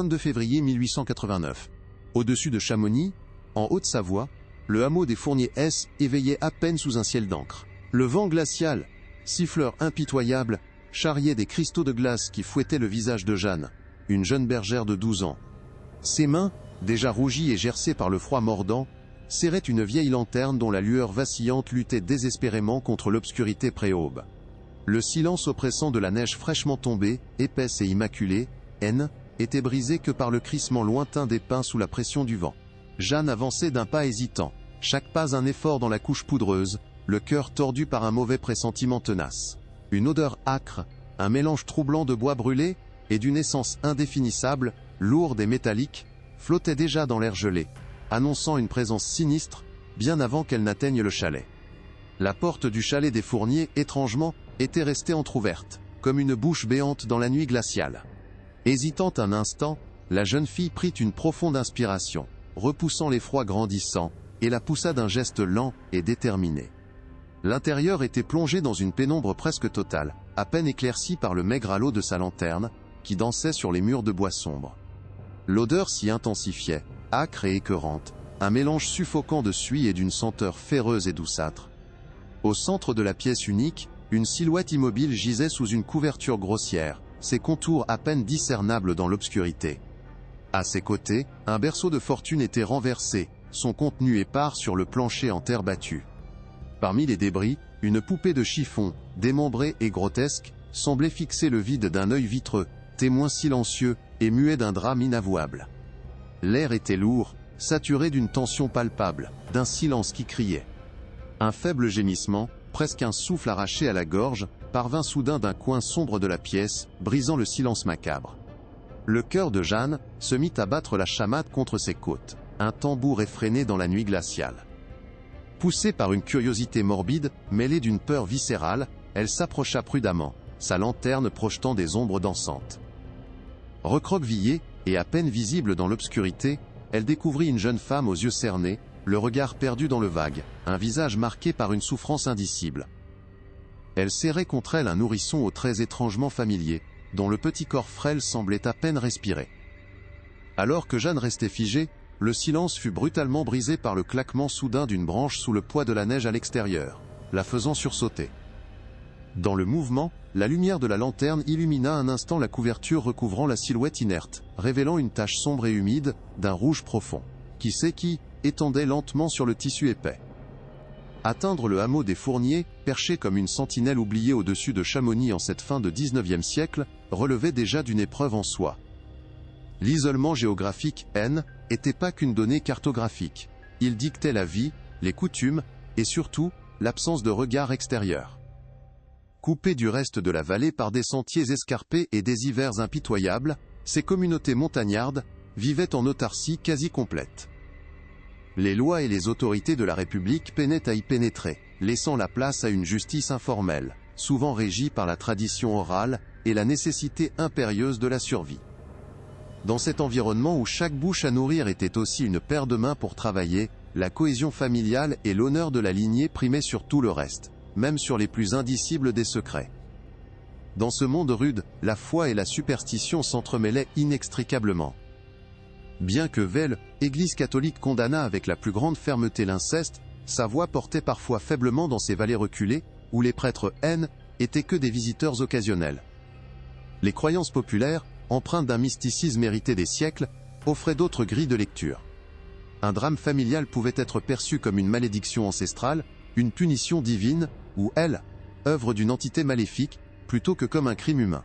22 février 1889. Au-dessus de Chamonix, en Haute-Savoie, le hameau des Fourniers S éveillait à peine sous un ciel d'encre. Le vent glacial, siffleur impitoyable, charriait des cristaux de glace qui fouettaient le visage de Jeanne, une jeune bergère de 12 ans. Ses mains, déjà rougies et gercées par le froid mordant, serraient une vieille lanterne dont la lueur vacillante luttait désespérément contre l'obscurité pré-aube. Le silence oppressant de la neige fraîchement tombée, épaisse et immaculée, était brisé que par le crissement lointain des pins sous la pression du vent. Jeanne avançait d'un pas hésitant, chaque pas un effort dans la couche poudreuse, le cœur tordu par un mauvais pressentiment tenace. Une odeur âcre, un mélange troublant de bois brûlé, et d'une essence indéfinissable, lourde et métallique, flottait déjà dans l'air gelé, annonçant une présence sinistre, bien avant qu'elle n'atteigne le chalet. La porte du chalet des Fourniers, étrangement, était restée entr'ouverte, comme une bouche béante dans la nuit glaciale. Hésitant un instant, la jeune fille prit une profonde inspiration, repoussant l'effroi grandissant, et la poussa d'un geste lent et déterminé. L'intérieur était plongé dans une pénombre presque totale, à peine éclaircie par le maigre halo de sa lanterne, qui dansait sur les murs de bois sombre. L'odeur s'y intensifiait, âcre et écœurante, un mélange suffocant de suie et d'une senteur féreuse et douceâtre. Au centre de la pièce unique, une silhouette immobile gisait sous une couverture grossière, ses contours à peine discernables dans l'obscurité. À ses côtés, un berceau de fortune était renversé, son contenu épars sur le plancher en terre battue. Parmi les débris, une poupée de chiffon, démembrée et grotesque, semblait fixer le vide d'un œil vitreux, témoin silencieux et muet d'un drame inavouable. L'air était lourd, saturé d'une tension palpable, d'un silence qui criait. Un faible gémissement, presque un souffle arraché à la gorge, parvint soudain d'un coin sombre de la pièce, brisant le silence macabre. Le cœur de Jeanne se mit à battre la chamade contre ses côtes, un tambour effréné dans la nuit glaciale. Poussée par une curiosité morbide, mêlée d'une peur viscérale, elle s'approcha prudemment, sa lanterne projetant des ombres dansantes. Recroquevillée, et à peine visible dans l'obscurité, elle découvrit une jeune femme aux yeux cernés, le regard perdu dans le vague, un visage marqué par une souffrance indicible. Elle serrait contre elle un nourrisson aux traits étrangement familiers, dont le petit corps frêle semblait à peine respirer. Alors que Jeanne restait figée, le silence fut brutalement brisé par le claquement soudain d'une branche sous le poids de la neige à l'extérieur, la faisant sursauter. Dans le mouvement, la lumière de la lanterne illumina un instant la couverture recouvrant la silhouette inerte, révélant une tache sombre et humide, d'un rouge profond, qui étendait lentement sur le tissu épais. Atteindre le hameau des Fourniers, perché comme une sentinelle oubliée au-dessus de Chamonix en cette fin de XIXe siècle, relevait déjà d'une épreuve en soi. L'isolement géographique, était pas qu'une donnée cartographique. Il dictait la vie, les coutumes, et surtout, l'absence de regard extérieur. Coupées du reste de la vallée par des sentiers escarpés et des hivers impitoyables, ces communautés montagnardes vivaient en autarcie quasi complète. Les lois et les autorités de la République peinaient à y pénétrer, laissant la place à une justice informelle, souvent régie par la tradition orale et la nécessité impérieuse de la survie. Dans cet environnement où chaque bouche à nourrir était aussi une paire de mains pour travailler, la cohésion familiale et l'honneur de la lignée primaient sur tout le reste, même sur les plus indicibles des secrets. Dans ce monde rude, la foi et la superstition s'entremêlaient inextricablement. Bien que Velle, Église catholique condamna avec la plus grande fermeté l'inceste, sa voix portait parfois faiblement dans ces vallées reculées, où les prêtres étaient que des visiteurs occasionnels. Les croyances populaires, empreintes d'un mysticisme hérité des siècles, offraient d'autres grilles de lecture. Un drame familial pouvait être perçu comme une malédiction ancestrale, une punition divine, ou œuvre d'une entité maléfique, plutôt que comme un crime humain.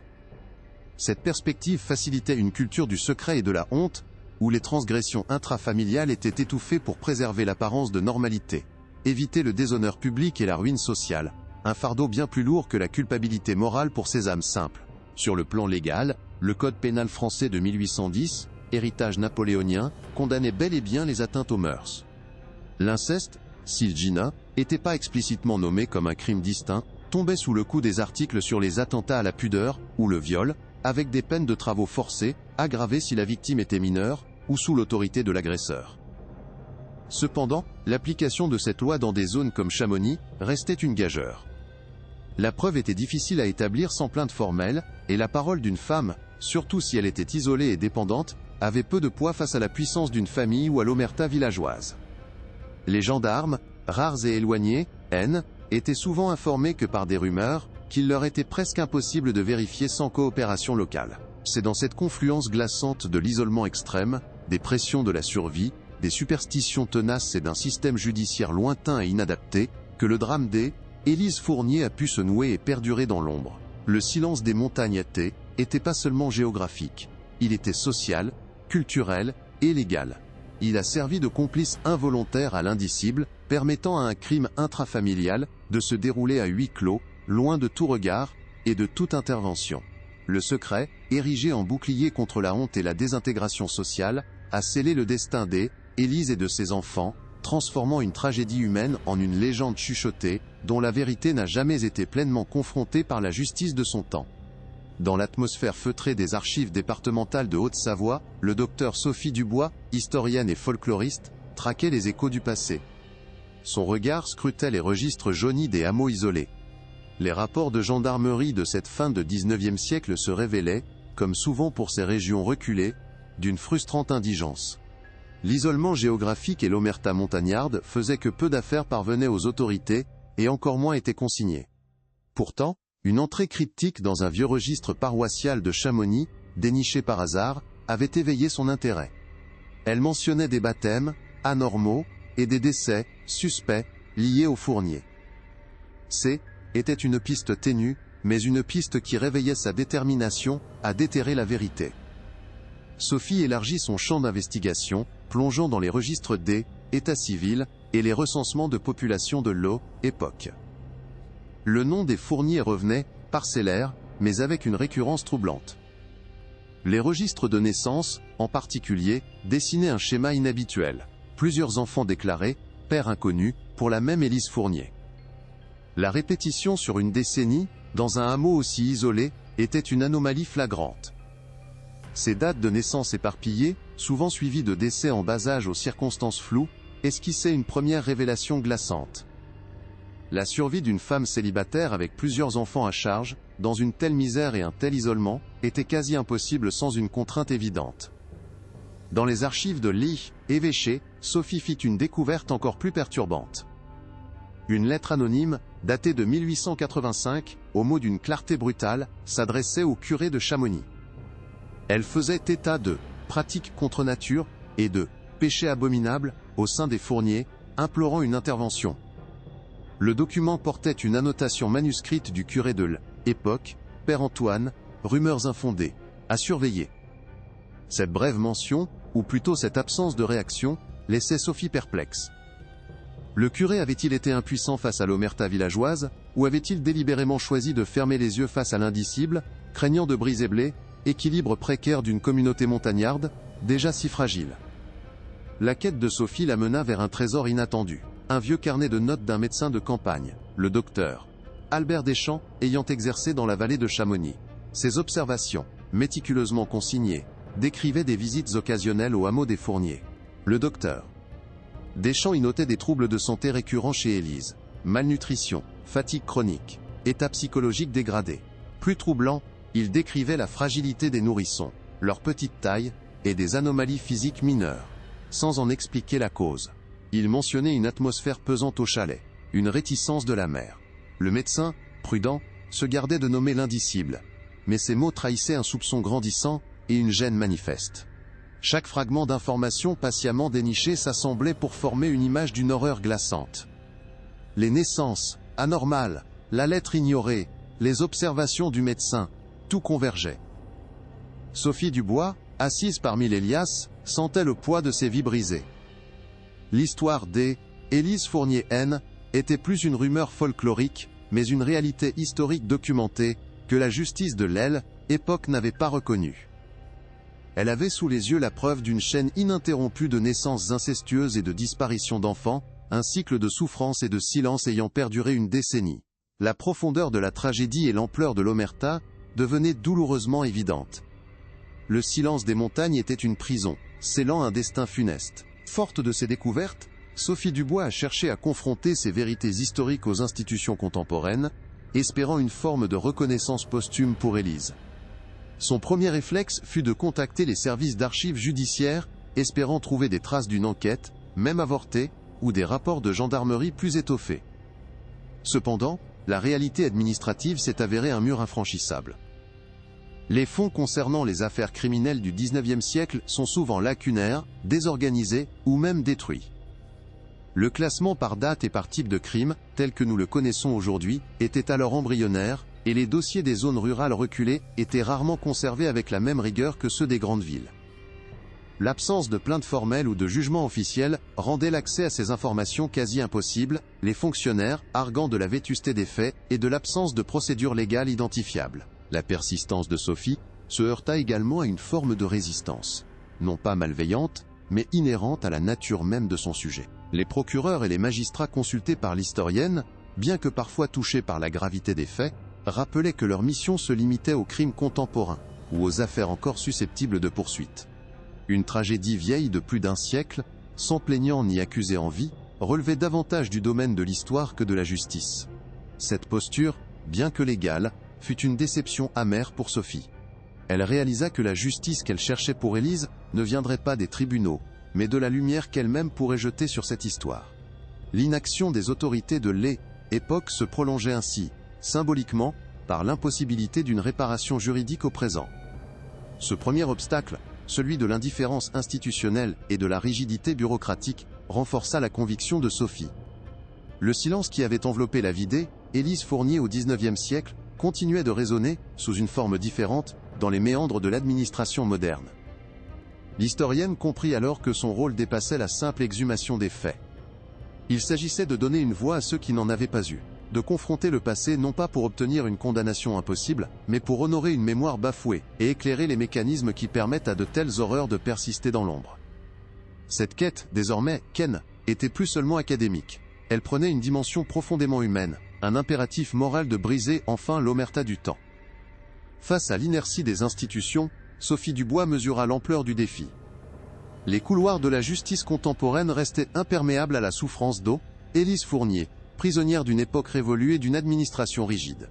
Cette perspective facilitait une culture du secret et de la honte, où les transgressions intrafamiliales étaient étouffées pour préserver l'apparence de normalité, éviter le déshonneur public et la ruine sociale, un fardeau bien plus lourd que la culpabilité morale pour ces âmes simples. Sur le plan légal, le Code pénal français de 1810, héritage napoléonien, condamnait bel et bien les atteintes aux mœurs. L'inceste, Silgina, n'était pas explicitement nommé comme un crime distinct, tombait sous le coup des articles sur les attentats à la pudeur, ou le viol, avec des peines de travaux forcés, aggravées si la victime était mineure, ou sous l'autorité de l'agresseur. Cependant, l'application de cette loi dans des zones comme Chamonix restait une gageure. La preuve était difficile à établir sans plainte formelle, et la parole d'une femme, surtout si elle était isolée et dépendante, avait peu de poids face à la puissance d'une famille ou à l'omerta villageoise. Les gendarmes, rares et éloignés, étaient souvent informés que par des rumeurs, qu'il leur était presque impossible de vérifier sans coopération locale. C'est dans cette confluence glaçante de l'isolement extrême, des pressions de la survie, des superstitions tenaces et d'un système judiciaire lointain et inadapté, que le drame d'Élise Fournier a pu se nouer et perdurer dans l'ombre. Le silence des montagnes était pas seulement géographique, il était social, culturel et légal. Il a servi de complice involontaire à l'indicible, permettant à un crime intrafamilial de se dérouler à huis clos, loin de tout regard et de toute intervention. Le secret, érigé en bouclier contre la honte et la désintégration sociale, a scellé le destin d'Élise et de ses enfants, transformant une tragédie humaine en une légende chuchotée, dont la vérité n'a jamais été pleinement confrontée par la justice de son temps. Dans l'atmosphère feutrée des archives départementales de Haute-Savoie, le docteur Sophie Dubois, historienne et folkloriste, traquait les échos du passé. Son regard scrutait les registres jaunis des hameaux isolés. Les rapports de gendarmerie de cette fin de XIXe siècle se révélaient, comme souvent pour ces régions reculées, d'une frustrante indigence. L'isolement géographique et l'omerta montagnarde faisaient que peu d'affaires parvenaient aux autorités, et encore moins étaient consignées. Pourtant, une entrée cryptique dans un vieux registre paroissial de Chamonix, déniché par hasard, avait éveillé son intérêt. Elle mentionnait des baptêmes, anormaux, et des décès, suspects, liés aux Fournier. Était une piste ténue, mais une piste qui réveillait sa détermination à déterrer la vérité. Sophie élargit son champ d'investigation, plongeant dans les registres état civil, et les recensements de population de l'époque. Le nom des Fournier revenait, parcellaire, mais avec une récurrence troublante. Les registres de naissance, en particulier, dessinaient un schéma inhabituel. Plusieurs enfants déclarés, père inconnu, pour la même Élise Fournier. La répétition sur une décennie, dans un hameau aussi isolé, était une anomalie flagrante. Ces dates de naissance éparpillées, souvent suivies de décès en bas âge aux circonstances floues, esquissaient une première révélation glaçante. La survie d'une femme célibataire avec plusieurs enfants à charge, dans une telle misère et un tel isolement, était quasi impossible sans une contrainte évidente. Dans les archives de l'évêché, Sophie fit une découverte encore plus perturbante. Une lettre anonyme, datée de 1885, au mot d'une clarté brutale, s'adressait au curé de Chamonix. Elle faisait état de pratiques contre nature et de péchés abominables au sein des Fournier, implorant une intervention. Le document portait une annotation manuscrite du curé de l'époque, Père Antoine, rumeurs infondées, à surveiller. Cette brève mention, ou plutôt cette absence de réaction, laissait Sophie perplexe. Le curé avait-il été impuissant face à l'omerta villageoise, ou avait-il délibérément choisi de fermer les yeux face à l'indicible, craignant de briser l'équilibre précaire d'une communauté montagnarde, déjà si fragile? La quête de Sophie la mena vers un trésor inattendu. Un vieux carnet de notes d'un médecin de campagne, le docteur Albert Deschamps, ayant exercé dans la vallée de Chamonix. Ses observations, méticuleusement consignées, décrivaient des visites occasionnelles au hameau des Fournier. Le docteur Deschamps y notait des troubles de santé récurrents chez Élise. Malnutrition, fatigue chronique, état psychologique dégradé. Plus troublant, il décrivait la fragilité des nourrissons, leur petite taille, et des anomalies physiques mineures, sans en expliquer la cause. Il mentionnait une atmosphère pesante au chalet, une réticence de la mère. Le médecin, prudent, se gardait de nommer l'indicible. Mais ces mots trahissaient un soupçon grandissant, et une gêne manifeste. Chaque fragment d'information patiemment déniché s'assemblait pour former une image d'une horreur glaçante. Les naissances, anormales, la lettre ignorée, les observations du médecin, tout convergeait. Sophie Dubois, assise parmi les liasses, sentait le poids de ses vies brisées. L'histoire d'Élise Fournier était plus une rumeur folklorique, mais une réalité historique documentée, que la justice de l'époque n'avait pas reconnue. Elle avait sous les yeux la preuve d'une chaîne ininterrompue de naissances incestueuses et de disparitions d'enfants, un cycle de souffrance et de silence ayant perduré une décennie. La profondeur de la tragédie et l'ampleur de l'omerta devenaient douloureusement évidentes. Le silence des montagnes était une prison, scellant un destin funeste. Forte de ces découvertes, Sophie Dubois a cherché à confronter ces vérités historiques aux institutions contemporaines, espérant une forme de reconnaissance posthume pour Élise. Son premier réflexe fut de contacter les services d'archives judiciaires, espérant trouver des traces d'une enquête, même avortée, ou des rapports de gendarmerie plus étoffés. Cependant, la réalité administrative s'est avérée un mur infranchissable. Les fonds concernant les affaires criminelles du XIXe siècle sont souvent lacunaires, désorganisés ou même détruits. Le classement par date et par type de crime, tel que nous le connaissons aujourd'hui, était alors embryonnaire, et les dossiers des zones rurales reculées étaient rarement conservés avec la même rigueur que ceux des grandes villes. L'absence de plainte formelle ou de jugement officiel rendait l'accès à ces informations quasi impossible, les fonctionnaires arguant de la vétusté des faits et de l'absence de procédure légale identifiable. La persistance de Sophie se heurta également à une forme de résistance, non pas malveillante, mais inhérente à la nature même de son sujet. Les procureurs et les magistrats consultés par l'historienne, bien que parfois touchés par la gravité des faits, rappelaient que leur mission se limitait aux crimes contemporains, ou aux affaires encore susceptibles de poursuite. Une tragédie vieille de plus d'un siècle, sans plaignant ni accusé en vie, relevait davantage du domaine de l'histoire que de la justice. Cette posture, bien que légale, fut une déception amère pour Sophie. Elle réalisa que la justice qu'elle cherchait pour Élise ne viendrait pas des tribunaux, mais de la lumière qu'elle-même pourrait jeter sur cette histoire. L'inaction des autorités de l'époque se prolongeait ainsi, symboliquement, par l'impossibilité d'une réparation juridique au présent. Ce premier obstacle, celui de l'indifférence institutionnelle et de la rigidité bureaucratique, renforça la conviction de Sophie. Le silence qui avait enveloppé la vie d'Élise Fournier au XIXe siècle continuait de résonner, sous une forme différente, dans les méandres de l'administration moderne. L'historienne comprit alors que son rôle dépassait la simple exhumation des faits. Il s'agissait de donner une voix à ceux qui n'en avaient pas eu, de confronter le passé non pas pour obtenir une condamnation impossible, mais pour honorer une mémoire bafouée, et éclairer les mécanismes qui permettent à de telles horreurs de persister dans l'ombre. Cette quête, désormais, était plus seulement académique. Elle prenait une dimension profondément humaine, un impératif moral de briser enfin l'omerta du temps. Face à l'inertie des institutions, Sophie Dubois mesura l'ampleur du défi. Les couloirs de la justice contemporaine restaient imperméables à la souffrance d'Élise Fournier, prisonnière d'une époque révolue et d'une administration rigide.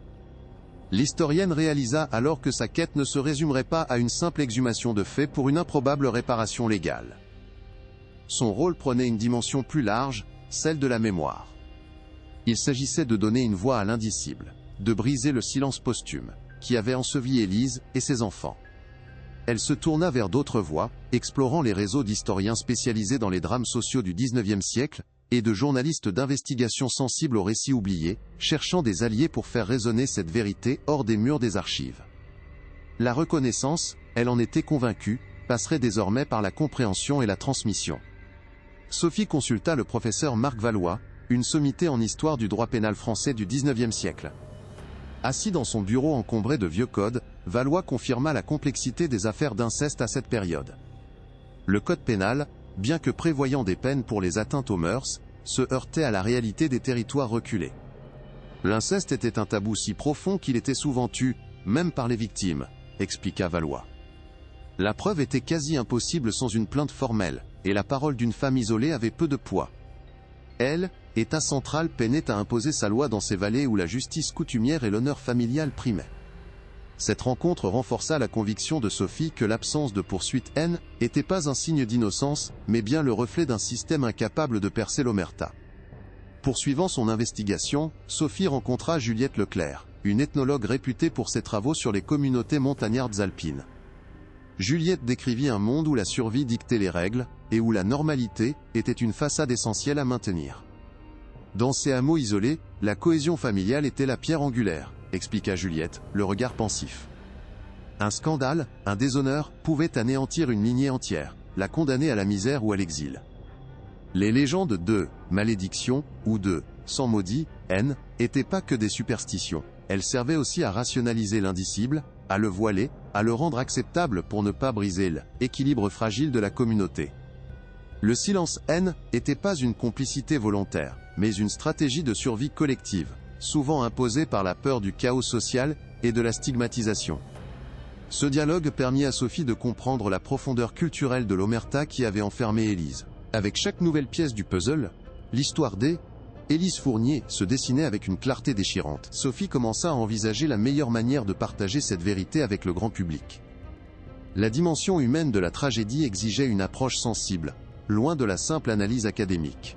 L'historienne réalisa alors que sa quête ne se résumerait pas à une simple exhumation de faits pour une improbable réparation légale. Son rôle prenait une dimension plus large, celle de la mémoire. Il s'agissait de donner une voix à l'indicible, de briser le silence posthume, qui avait enseveli Élise et ses enfants. Elle se tourna vers d'autres voies, explorant les réseaux d'historiens spécialisés dans les drames sociaux du XIXe siècle, et de journalistes d'investigation sensibles aux récits oubliés, cherchant des alliés pour faire résonner cette vérité hors des murs des archives. La reconnaissance, elle en était convaincue, passerait désormais par la compréhension et la transmission. Sophie consulta le professeur Marc Valois, une sommité en histoire du droit pénal français du XIXe siècle. Assis dans son bureau encombré de vieux codes, Valois confirma la complexité des affaires d'inceste à cette période. Le code pénal, bien que prévoyant des peines pour les atteintes aux mœurs, se heurtait à la réalité des territoires reculés. L'inceste était un tabou si profond qu'il était souvent tu, même par les victimes, expliqua Valois. La preuve était quasi impossible sans une plainte formelle, et la parole d'une femme isolée avait peu de poids. Elle, État central, peinait à imposer sa loi dans ces vallées où la justice coutumière et l'honneur familial primaient. Cette rencontre renforça la conviction de Sophie que l'absence de poursuite n'était pas un signe d'innocence, mais bien le reflet d'un système incapable de percer l'omerta. Poursuivant son investigation, Sophie rencontra Juliette Leclerc, une ethnologue réputée pour ses travaux sur les communautés montagnardes alpines. Juliette décrivit un monde où la survie dictait les règles, et où la normalité était une façade essentielle à maintenir. Dans ces hameaux isolés, la cohésion familiale était la pierre angulaire, expliqua Juliette, le regard pensif. Un scandale, un déshonneur, pouvait anéantir une lignée entière, la condamner à la misère ou à l'exil. Les légendes de malédiction ou de sang maudit, n'étaient pas que des superstitions. Elles servaient aussi à rationaliser l'indicible, à le voiler, à le rendre acceptable pour ne pas briser l'équilibre fragile de la communauté. Le silence n'était pas une complicité volontaire, mais une stratégie de survie collective, souvent imposée par la peur du chaos social et de la stigmatisation. Ce dialogue permit à Sophie de comprendre la profondeur culturelle de l'omerta qui avait enfermé Élise. Avec chaque nouvelle pièce du puzzle, l'histoire Élise Fournier se dessinait avec une clarté déchirante. Sophie commença à envisager la meilleure manière de partager cette vérité avec le grand public. La dimension humaine de la tragédie exigeait une approche sensible, loin de la simple analyse académique.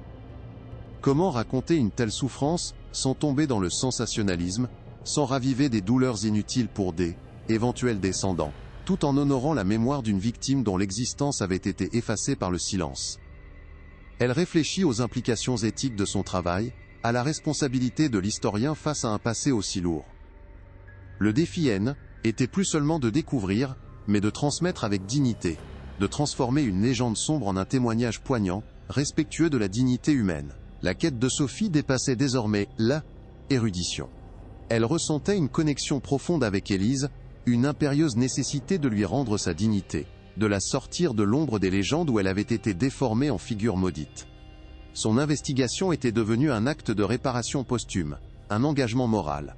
Comment raconter une telle souffrance, sans tomber dans le sensationnalisme, sans raviver des douleurs inutiles pour des éventuels descendants, tout en honorant la mémoire d'une victime dont l'existence avait été effacée par le silence. Elle réfléchit aux implications éthiques de son travail, à la responsabilité de l'historien face à un passé aussi lourd. Le défi N était plus seulement de découvrir, mais de transmettre avec dignité, de transformer une légende sombre en un témoignage poignant, respectueux de la dignité humaine. La quête de Sophie dépassait désormais la érudition. Elle ressentait une connexion profonde avec Élise, une impérieuse nécessité de lui rendre sa dignité, de la sortir de l'ombre des légendes où elle avait été déformée en figure maudite. Son investigation était devenue un acte de réparation posthume, un engagement moral.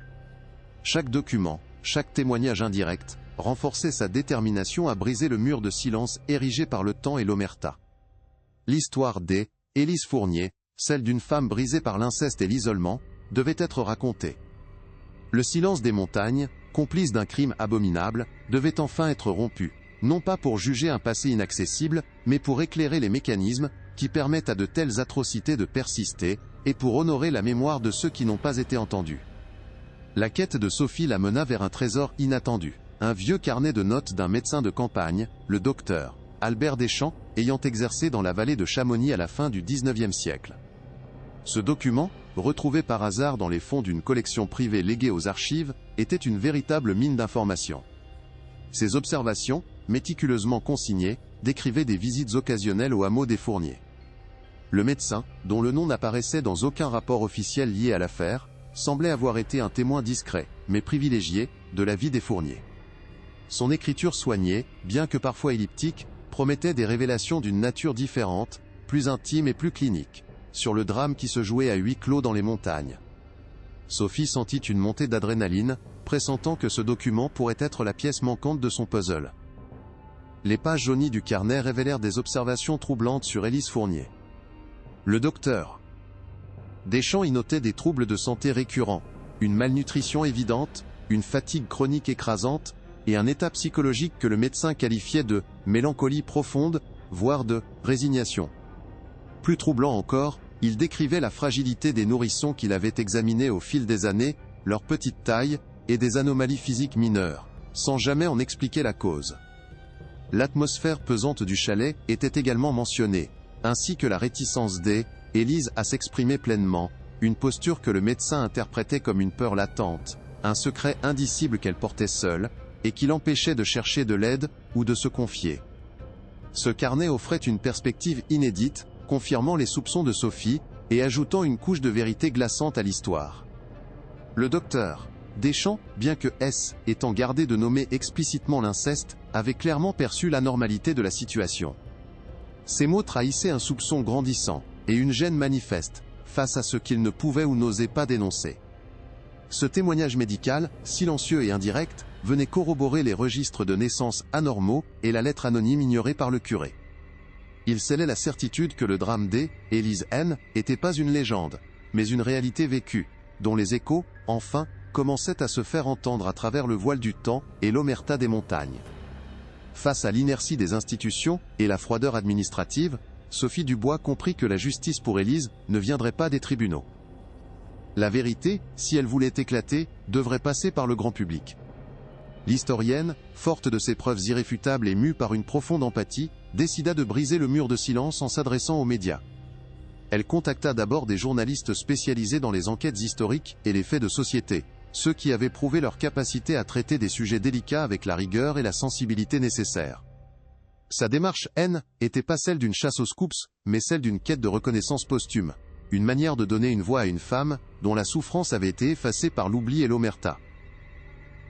Chaque document, chaque témoignage indirect, renforçait sa détermination à briser le mur de silence érigé par le temps et l'omerta. L'histoire d'Élise Fournier, celle d'une femme brisée par l'inceste et l'isolement, devait être racontée. Le silence des montagnes, complice d'un crime abominable, devait enfin être rompu, non pas pour juger un passé inaccessible, mais pour éclairer les mécanismes qui permettent à de telles atrocités de persister, et pour honorer la mémoire de ceux qui n'ont pas été entendus. La quête de Sophie la mena vers un trésor inattendu, un vieux carnet de notes d'un médecin de campagne, le docteur Albert Deschamps, ayant exercé dans la vallée de Chamonix à la fin du XIXe siècle. Ce document, retrouvé par hasard dans les fonds d'une collection privée léguée aux archives, était une véritable mine d'informations. Ses observations, méticuleusement consignées, décrivaient des visites occasionnelles au hameau des Fourniers. Le médecin, dont le nom n'apparaissait dans aucun rapport officiel lié à l'affaire, semblait avoir été un témoin discret, mais privilégié, de la vie des Fourniers. Son écriture soignée, bien que parfois elliptique, promettait des révélations d'une nature différente, plus intime et plus clinique, sur le drame qui se jouait à huis clos dans les montagnes. Sophie sentit une montée d'adrénaline, pressentant que ce document pourrait être la pièce manquante de son puzzle. Les pages jaunies du carnet révélèrent des observations troublantes sur Élise Fournier. Le docteur Deschamps y notait des troubles de santé récurrents, une malnutrition évidente, une fatigue chronique écrasante, et un état psychologique que le médecin qualifiait de mélancolie profonde, voire de résignation. Plus troublant encore, il décrivait la fragilité des nourrissons qu'il avait examinés au fil des années, leur petite taille, et des anomalies physiques mineures, sans jamais en expliquer la cause. L'atmosphère pesante du chalet était également mentionnée, ainsi que la réticence d'Élise à s'exprimer pleinement, une posture que le médecin interprétait comme une peur latente, un secret indicible qu'elle portait seule, et qui l'empêchait de chercher de l'aide, ou de se confier. Ce carnet offrait une perspective inédite, confirmant les soupçons de Sophie, et ajoutant une couche de vérité glaçante à l'histoire. Le docteur Deschamps, bien que S étant gardé de nommer explicitement l'inceste, avait clairement perçu l'anormalité de la situation. Ces mots trahissaient un soupçon grandissant, et une gêne manifeste, face à ce qu'il ne pouvait ou n'osait pas dénoncer. Ce témoignage médical, silencieux et indirect, venait corroborer les registres de naissance anormaux et la lettre anonyme ignorée par le curé. Il scellait la certitude que le drame d'Élise N n'était pas une légende, mais une réalité vécue, dont les échos, enfin, commençaient à se faire entendre à travers le voile du temps et l'omerta des montagnes. Face à l'inertie des institutions et la froideur administrative, Sophie Dubois comprit que la justice pour Élise ne viendrait pas des tribunaux. La vérité, si elle voulait éclater, devrait passer par le grand public. L'historienne, forte de ses preuves irréfutables et mue par une profonde empathie, décida de briser le mur de silence en s'adressant aux médias. Elle contacta d'abord des journalistes spécialisés dans les enquêtes historiques et les faits de société, ceux qui avaient prouvé leur capacité à traiter des sujets délicats avec la rigueur et la sensibilité nécessaires. Sa démarche n'était pas celle d'une chasse aux scoops, mais celle d'une quête de reconnaissance posthume, une manière de donner une voix à une femme, dont la souffrance avait été effacée par l'oubli et l'omerta.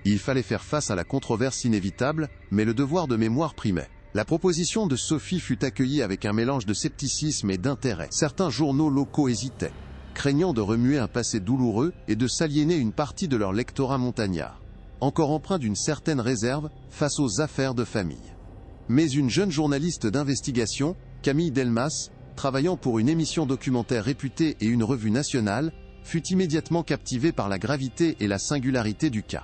Il fallait faire face à la controverse inévitable, mais le devoir de mémoire primait. La proposition de Sophie fut accueillie avec un mélange de scepticisme et d'intérêt. Certains journaux locaux hésitaient, craignant de remuer un passé douloureux et de s'aliéner une partie de leur lectorat montagnard, encore empreint d'une certaine réserve face aux affaires de famille. Mais une jeune journaliste d'investigation, Camille Delmas, travaillant pour une émission documentaire réputée et une revue nationale, fut immédiatement captivée par la gravité et la singularité du cas.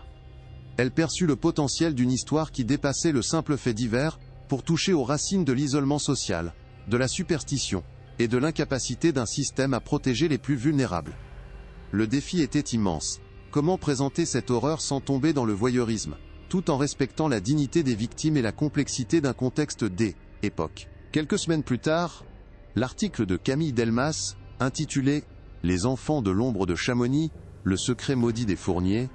Elle perçut le potentiel d'une histoire qui dépassait le simple fait divers, pour toucher aux racines de l'isolement social, de la superstition, et de l'incapacité d'un système à protéger les plus vulnérables. Le défi était immense. Comment présenter cette horreur sans tomber dans le voyeurisme, tout en respectant la dignité des victimes et la complexité d'un contexte d'époque. Quelques semaines plus tard, l'article de Camille Delmas, intitulé « Les enfants de l'ombre de Chamonix, le secret maudit des fourniers »,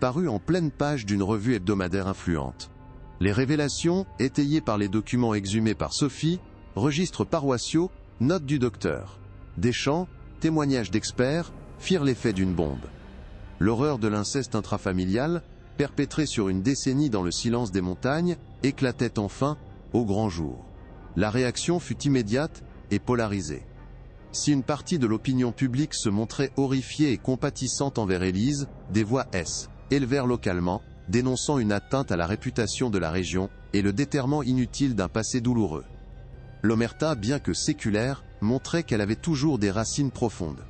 parut en pleine page d'une revue hebdomadaire influente. Les révélations, étayées par les documents exhumés par Sophie, registres paroissiaux, notes du docteur Deschamps, témoignages d'experts, firent l'effet d'une bombe. L'horreur de l'inceste intrafamilial, perpétrée sur une décennie dans le silence des montagnes, éclatait enfin, au grand jour. La réaction fut immédiate et polarisée. Si une partie de l'opinion publique se montrait horrifiée et compatissante envers Élise, des voix élevèrent localement, dénonçant une atteinte à la réputation de la région et le déterrement inutile d'un passé douloureux. L'omerta, bien que séculaire, montrait qu'elle avait toujours des racines profondes.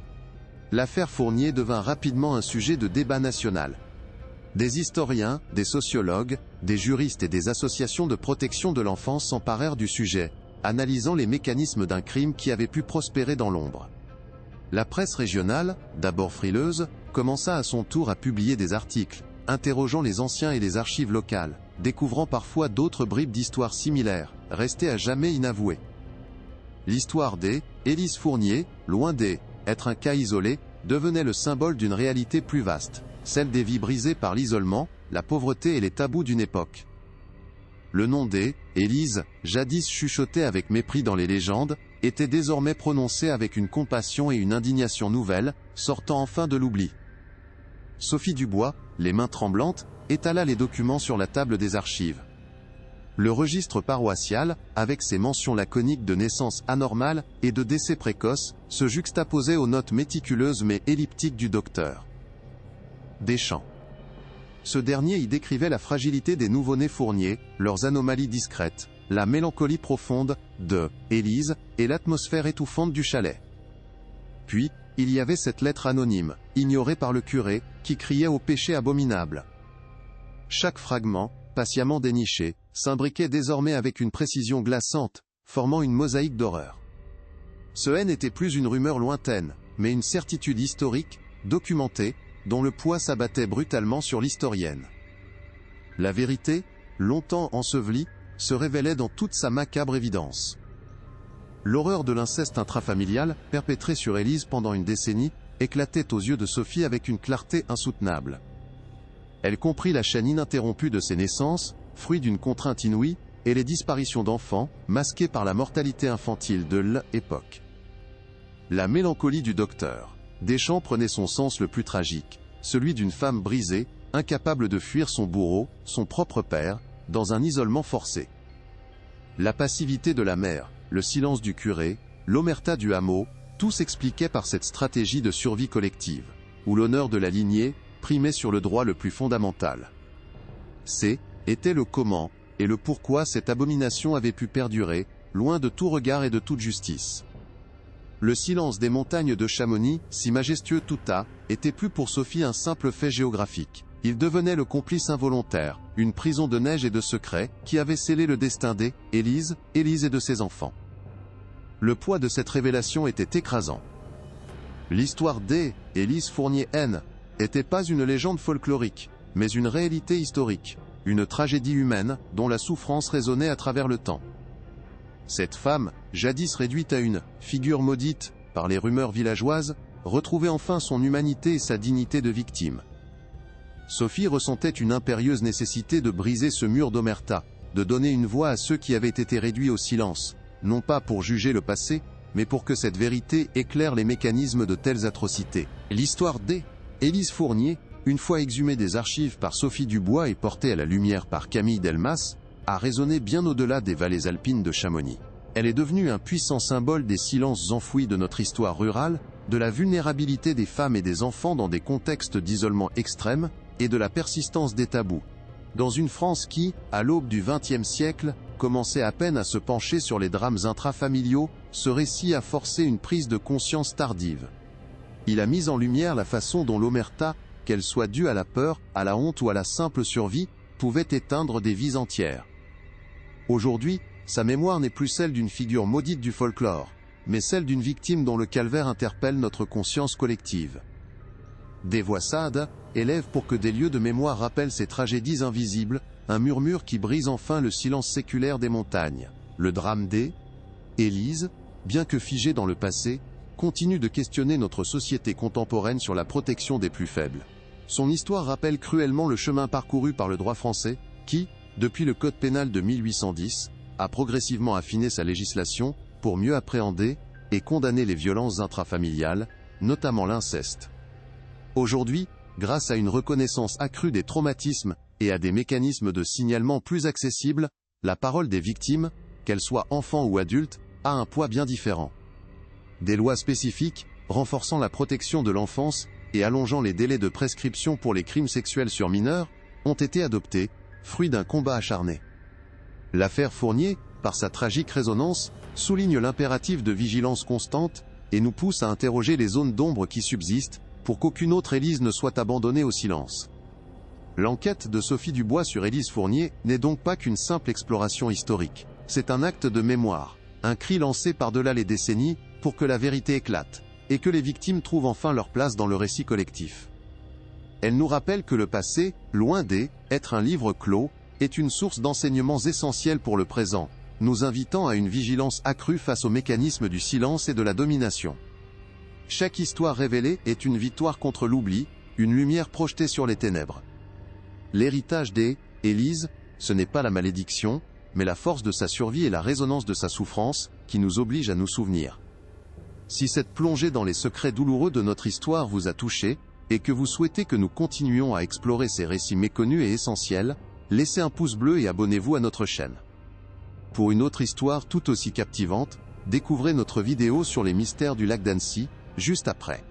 L'affaire Fournier devint rapidement un sujet de débat national. Des historiens, des sociologues, des juristes et des associations de protection de l'enfance s'emparèrent du sujet, analysant les mécanismes d'un crime qui avait pu prospérer dans l'ombre. La presse régionale, d'abord frileuse, commença à son tour à publier des articles, interrogeant les anciens et les archives locales, découvrant parfois d'autres bribes d'histoires similaires, restées à jamais inavouées. L'histoire d'Élise Fournier, loin d'être un cas isolé, devenait le symbole d'une réalité plus vaste, celle des vies brisées par l'isolement, la pauvreté et les tabous d'une époque. Le nom d'Élise, jadis chuchoté avec mépris dans les légendes, était désormais prononcé avec une compassion et une indignation nouvelles, sortant enfin de l'oubli. Sophie Dubois, les mains tremblantes, étala les documents sur la table des archives. Le registre paroissial, avec ses mentions laconiques de naissance anormale et de décès précoce, se juxtaposait aux notes méticuleuses mais elliptiques du docteur Deschamps. Ce dernier y décrivait la fragilité des nouveau-nés Fournier, leurs anomalies discrètes, la mélancolie profonde d'Élise et l'atmosphère étouffante du chalet. Puis, il y avait cette lettre anonyme, ignorée par le curé, qui criait au péché abominable. Chaque fragment, patiemment déniché, s'imbriquait désormais avec une précision glaçante, formant une mosaïque d'horreur. Ce n'était plus une rumeur lointaine, mais une certitude historique, documentée, dont le poids s'abattait brutalement sur l'historienne. La vérité, longtemps ensevelie, se révélait dans toute sa macabre évidence. L'horreur de l'inceste intrafamilial, perpétré sur Élise pendant une décennie, éclatait aux yeux de Sophie avec une clarté insoutenable. Elle comprit la chaîne ininterrompue de ses naissances, fruit d'une contrainte inouïe, et les disparitions d'enfants, masquées par la mortalité infantile de l'époque. La mélancolie du docteur Deschamps prenait son sens le plus tragique, celui d'une femme brisée, incapable de fuir son bourreau, son propre père, dans un isolement forcé. La passivité de la mère, le silence du curé, l'omerta du hameau, tout s'expliquait par cette stratégie de survie collective, où l'honneur de la lignée primait sur le droit le plus fondamental. Était le comment, et le pourquoi cette abomination avait pu perdurer, loin de tout regard et de toute justice. Le silence des montagnes de Chamonix, si majestueux tout était plus pour Sophie un simple fait géographique. Il devenait le complice involontaire, une prison de neige et de secrets, qui avait scellé le destin d'Élise et de ses enfants. Le poids de cette révélation était écrasant. L'histoire d'Élise Fournier n'était pas une légende folklorique, mais une réalité historique, une tragédie humaine, dont la souffrance résonnait à travers le temps. Cette femme, jadis réduite à une figure maudite par les rumeurs villageoises, retrouvait enfin son humanité et sa dignité de victime. Sophie ressentait une impérieuse nécessité de briser ce mur d'omerta, de donner une voix à ceux qui avaient été réduits au silence, non pas pour juger le passé, mais pour que cette vérité éclaire les mécanismes de telles atrocités. L'histoire d'Élise Fournier, une fois exhumée des archives par Sophie Dubois et portée à la lumière par Camille Delmas, a résonné bien au-delà des vallées alpines de Chamonix. Elle est devenue un puissant symbole des silences enfouis de notre histoire rurale, de la vulnérabilité des femmes et des enfants dans des contextes d'isolement extrême, et de la persistance des tabous. Dans une France qui, à l'aube du XXe siècle, commençait à peine à se pencher sur les drames intrafamiliaux, ce récit a forcé une prise de conscience tardive. Il a mis en lumière la façon dont l'omerta, qu'elle soit due à la peur, à la honte ou à la simple survie, pouvait éteindre des vies entières. Aujourd'hui, sa mémoire n'est plus celle d'une figure maudite du folklore, mais celle d'une victime dont le calvaire interpelle notre conscience collective. Des voix sades élèvent pour que des lieux de mémoire rappellent ces tragédies invisibles, un murmure qui brise enfin le silence séculaire des montagnes. Le drame d'Élise, bien que figé dans le passé, continue de questionner notre société contemporaine sur la protection des plus faibles. Son histoire rappelle cruellement le chemin parcouru par le droit français, qui, depuis le Code pénal de 1810, a progressivement affiné sa législation pour mieux appréhender et condamner les violences intrafamiliales, notamment l'inceste. Aujourd'hui, grâce à une reconnaissance accrue des traumatismes et à des mécanismes de signalement plus accessibles, la parole des victimes, qu'elles soient enfants ou adultes, a un poids bien différent. Des lois spécifiques, renforçant la protection de l'enfance et allongeant les délais de prescription pour les crimes sexuels sur mineurs, ont été adoptées, fruit d'un combat acharné. L'affaire Fournier, par sa tragique résonance, souligne l'impératif de vigilance constante et nous pousse à interroger les zones d'ombre qui subsistent pour qu'aucune autre Élise ne soit abandonnée au silence. L'enquête de Sophie Dubois sur Élise Fournier n'est donc pas qu'une simple exploration historique. C'est un acte de mémoire, un cri lancé par-delà les décennies pour que la vérité éclate, et que les victimes trouvent enfin leur place dans le récit collectif. Elle nous rappelle que le passé, loin d'être un livre clos, est une source d'enseignements essentiels pour le présent, nous invitant à une vigilance accrue face aux mécanismes du silence et de la domination. Chaque histoire révélée est une victoire contre l'oubli, une lumière projetée sur les ténèbres. L'héritage d'Élise, ce n'est pas la malédiction, mais la force de sa survie et la résonance de sa souffrance, qui nous oblige à nous souvenir. Si cette plongée dans les secrets douloureux de notre histoire vous a touché, et que vous souhaitez que nous continuions à explorer ces récits méconnus et essentiels, laissez un pouce bleu et abonnez-vous à notre chaîne. Pour une autre histoire tout aussi captivante, découvrez notre vidéo sur les mystères du lac d'Annecy, juste après.